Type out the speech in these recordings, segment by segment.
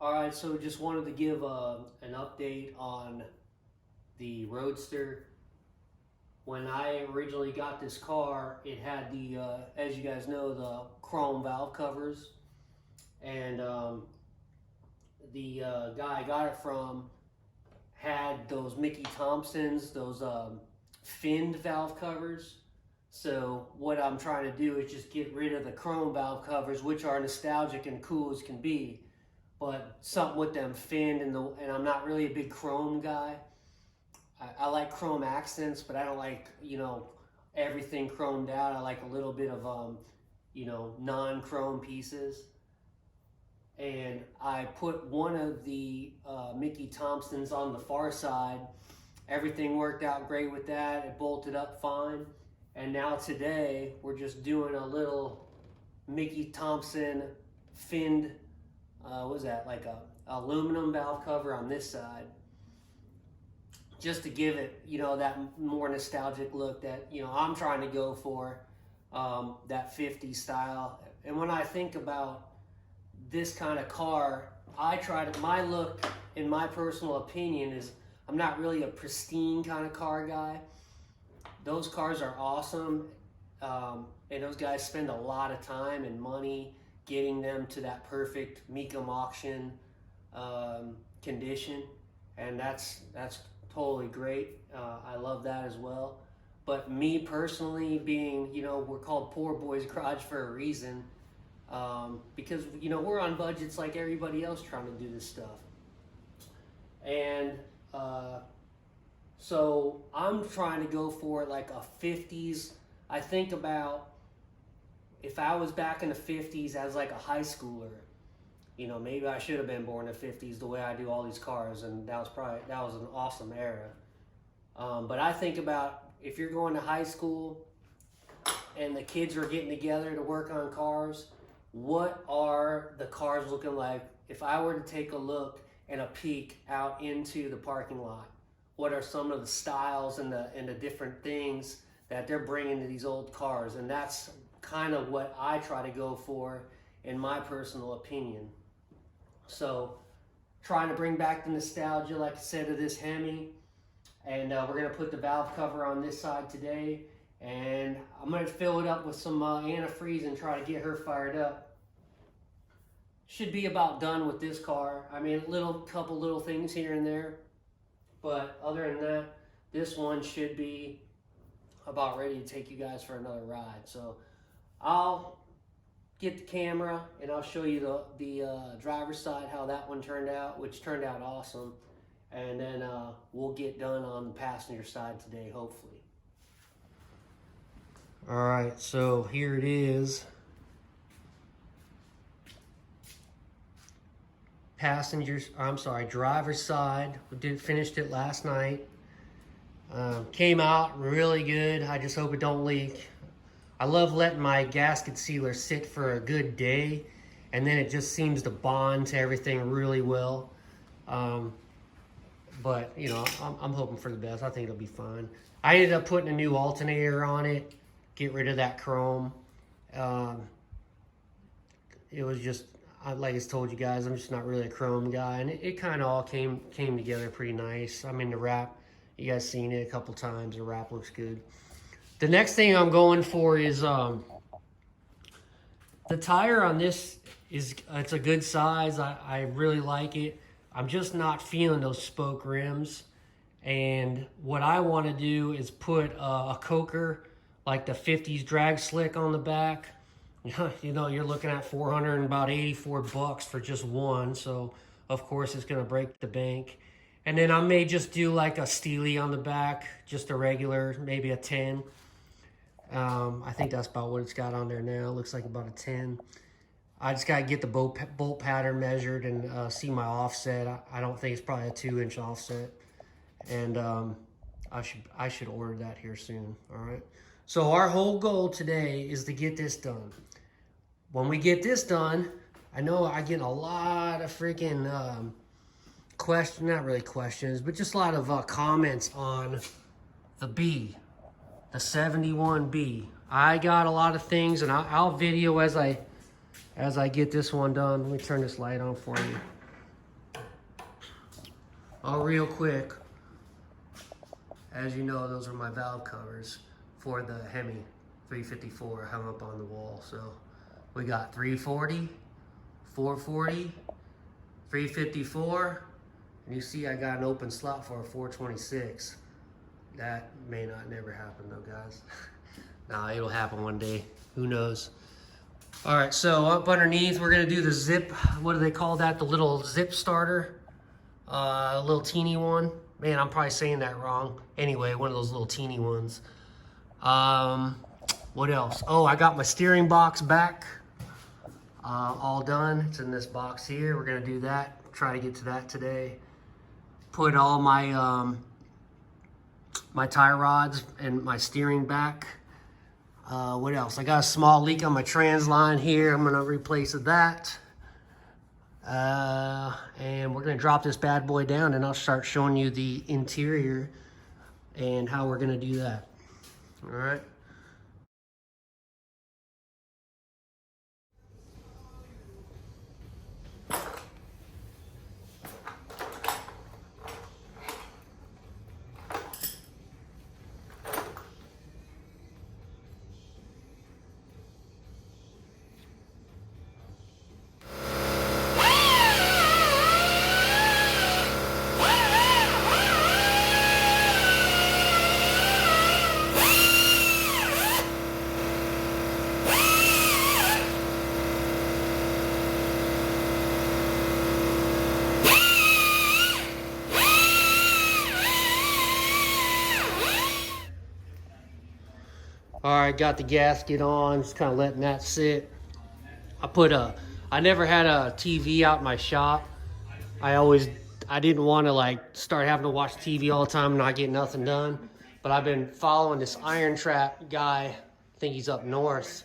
All right, so just wanted to give an update on the Roadster. When I originally got this car, it had the, as you guys know, the chrome valve covers. And the guy I got it from had those Mickey Thompsons, those finned valve covers. So what I'm trying to do is just get rid of the chrome valve covers, which are nostalgic and cool as can be, but something with them finned, and I'm not really a big chrome guy. I like chrome accents, but I don't like, everything chromed out. I like a little bit of, non-chrome pieces. And I put one of the Mickey Thompsons on the far side. Everything worked out great with that. It bolted up fine. And now today, we're just doing a little Mickey Thompson finned, what was that, like a aluminum valve cover on this side. Just to give it, that more nostalgic look that, I'm trying to go for, that 50s style. And when I think about this kind of car, my look, in my personal opinion, is I'm not really a pristine kind of car guy. Those cars are awesome, and those guys spend a lot of time and money getting them to that perfect Mecum auction condition, and that's totally great. I love that as well. But me personally, being, we're called Poor Boys Garage for a reason, because, we're on budgets like everybody else trying to do this stuff. And so I'm trying to go for like a 50s. I think about if I was back in the 50s as like a high schooler, maybe I should have been born in the 50s the way I do all these cars, and that was an awesome era. But I think about if you're going to high school and the kids are getting together to work on cars, what are the cars looking like? If I were to take a look and a peek out into the parking lot, what are some of the styles and the different things that they're bringing to these old cars? And that's kind of what I try to go for, in my personal opinion. So trying to bring back the nostalgia, like I said, of this Hemi. And we're going to put the valve cover on this side today. And I'm going to fill it up with some antifreeze and try to get her fired up. Should be about done with this car. I mean, couple little things here and there. But other than that, this one should be about ready to take you guys for another ride. So I'll get the camera and I'll show you the driver's side, how that one turned out, which turned out awesome. And then we'll get done on the passenger side today, hopefully. All right, so here it is. Driver's side. We finished it last night. Came out really good. I just hope it don't leak. I love letting my gasket sealer sit for a good day, and then it just seems to bond to everything really well. But I'm hoping for the best. I think it'll be fine. I ended up putting a new alternator on it, get rid of that chrome. It was just, like I told you guys, I'm just not really a chrome guy, and it kind of all came together pretty nice. I mean, the wrap, you guys seen it a couple times. The wrap looks good. The next thing I'm going for is the tire on this it's a good size. I really like it. I'm just not feeling those spoke rims, and what I want to do is put a coker like the 50s drag slick on the back. You're looking at $484 for just one, so of course it's going to break the bank. And then I may just do like a Steely on the back, just a regular, maybe a 10. I think that's about what it's got on there now. It looks like about a 10. I just got to get the bolt pattern measured and see my offset. I don't think it's probably a 2-inch offset. And I should order that here soon, all right? So our whole goal today is to get this done. When we get this done, I know I get a lot of freaking not really questions, but just a lot of comments on the 71B. I got a lot of things, and I'll video as I get this one done. Let me turn this light on for you. Oh, real quick, as you know, those are my valve covers for the Hemi 354 hung up on the wall. So we got 340, 440, 354, and you see I got an open slot for a 426. That may not never happen though, guys. Nah, it'll happen one day. Who knows? All right, so up underneath, we're gonna do the zip. What do they call that? The little zip starter. A little teeny one. Man, I'm probably saying that wrong. Anyway, one of those little teeny ones. What else? Oh, I got my steering box back. All done. It's in this box here. We're gonna do that. Try to get to that today. Put all my my tie rods and my steering back. What else? I got a small leak on my trans line here. I'm gonna replace that. And we're gonna drop this bad boy down and I'll start showing you the interior and how we're gonna do that. All right. All right, got the gasket on, just kind of letting that sit. I never had a TV out in my shop. I didn't want to like start having to watch TV all the time and not get nothing done. But I've been following this Iron Trap guy, I think he's up north,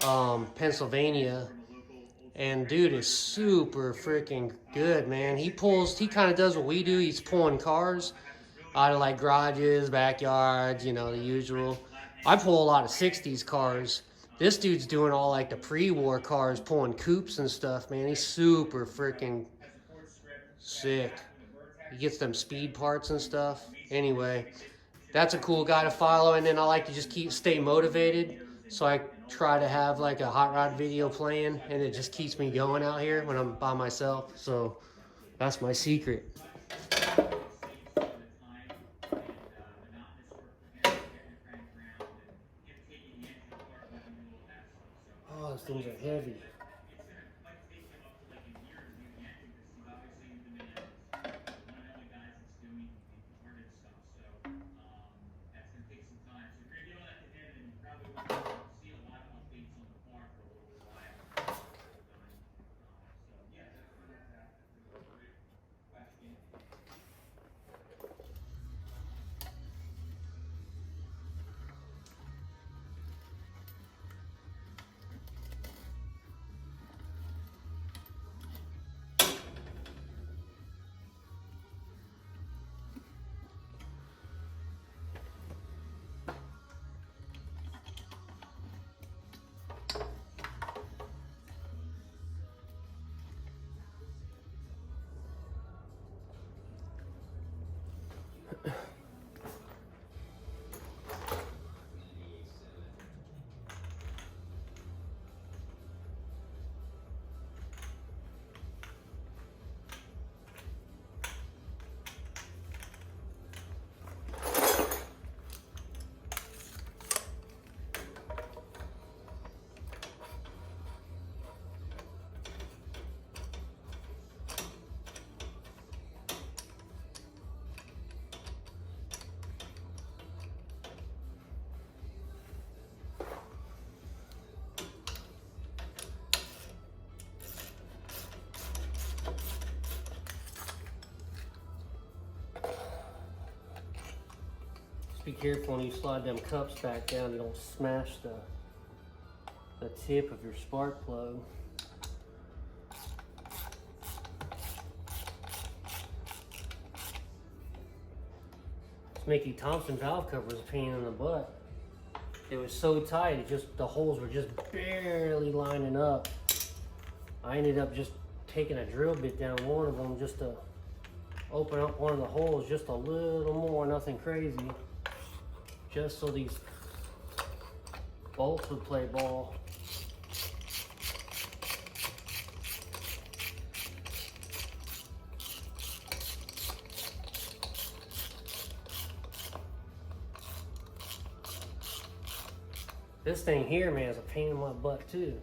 Pennsylvania. And dude is super freaking good, man. He kind of does what we do. He's pulling cars out of like garages, backyards, you know, the usual. I pull a lot of 60s cars. This dude's doing all like the pre-war cars, pulling coupes and stuff, man. He's super freaking sick. He gets them speed parts and stuff. Anyway, that's a cool guy to follow. And then I like to just stay motivated. So I try to have like a hot rod video playing, and it just keeps me going out here when I'm by myself. So that's my secret. Oh, those things are heavy. Be careful when you slide them cups back down, you don't smash the tip of your spark plug. This Mickey Thompson valve cover was a pain in the butt. It was so tight, the holes were just barely lining up. I ended up just taking a drill bit down one of them just to open up one of the holes just a little more, nothing crazy, just so these bolts would play ball. This thing here, man, is a pain in my butt too.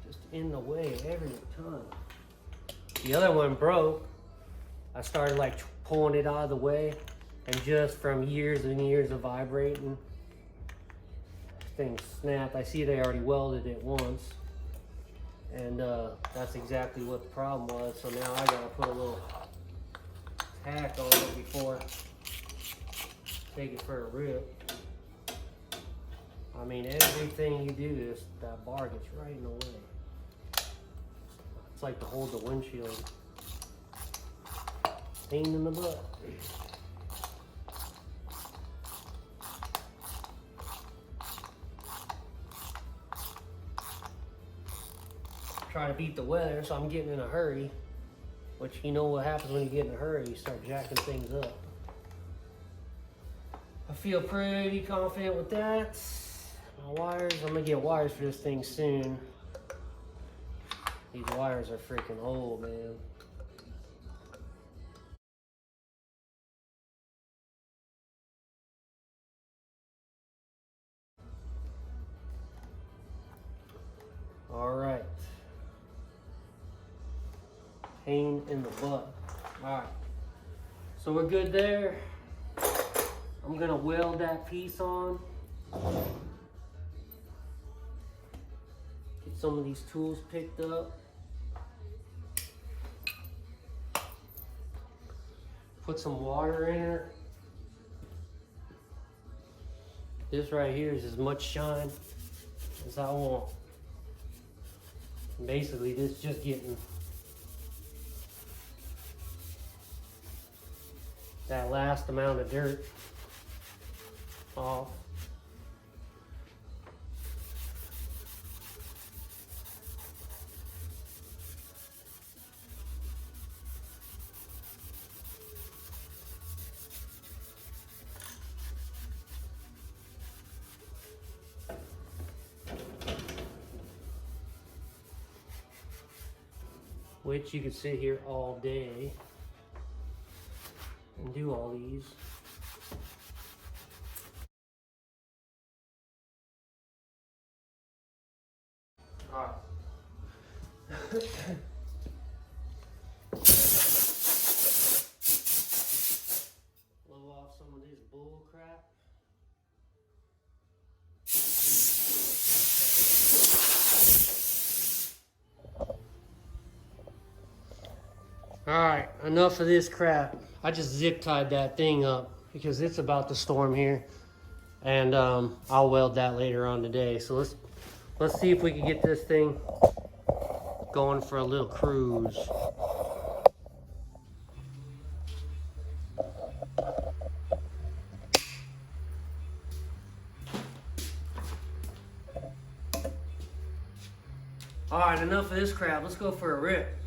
Just in the way every time. The other one broke. I started like pulling it out of the way, and just from years and years of vibrating, thing snapped. I see they already welded it once, and that's exactly what the problem was. So now I gotta put a little tack on it before I take it for a rip. I mean, everything you do, that bar gets right in the way. It's like to hold the windshield. Pain in the butt. Try to beat the weather, so I'm getting in a hurry. Which, you know what happens when you get in a hurry, you start jacking things up. I feel pretty confident with that. My wires, I'm gonna get wires for this thing soon. These wires are freaking old, man. All right. Pain in the butt. All right. So we're good there. I'm gonna weld that piece on. Get some of these tools picked up. Put some water in her. This right here is as much shine as I want. Basically, this is just getting that last amount of dirt off. Which you could sit here all day and do all these. All right. Blow off some of this bull crap. All right, enough of this crap. I just zip tied that thing up because it's about to storm here, and I'll weld that later on today. So let's see if we can get this thing going for a little cruise. All right, enough of this crap. Let's go for a rip.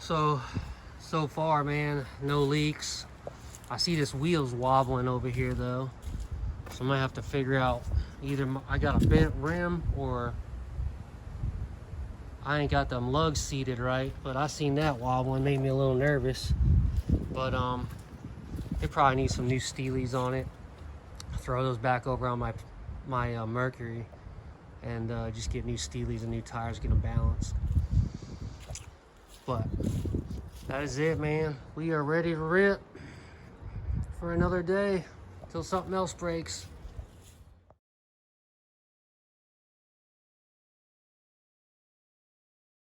So far, man, no leaks. I see this wheel's wobbling over here though, so I'm gonna have to figure out either I got a bent rim or I ain't got them lugs seated right. But I seen that wobbling, made me a little nervous. But it probably needs some new Steelies on it. Throw those back over on my Mercury and just get new Steelies and new tires, get them balanced. But that is it, man. We are ready to rip for another day till something else breaks.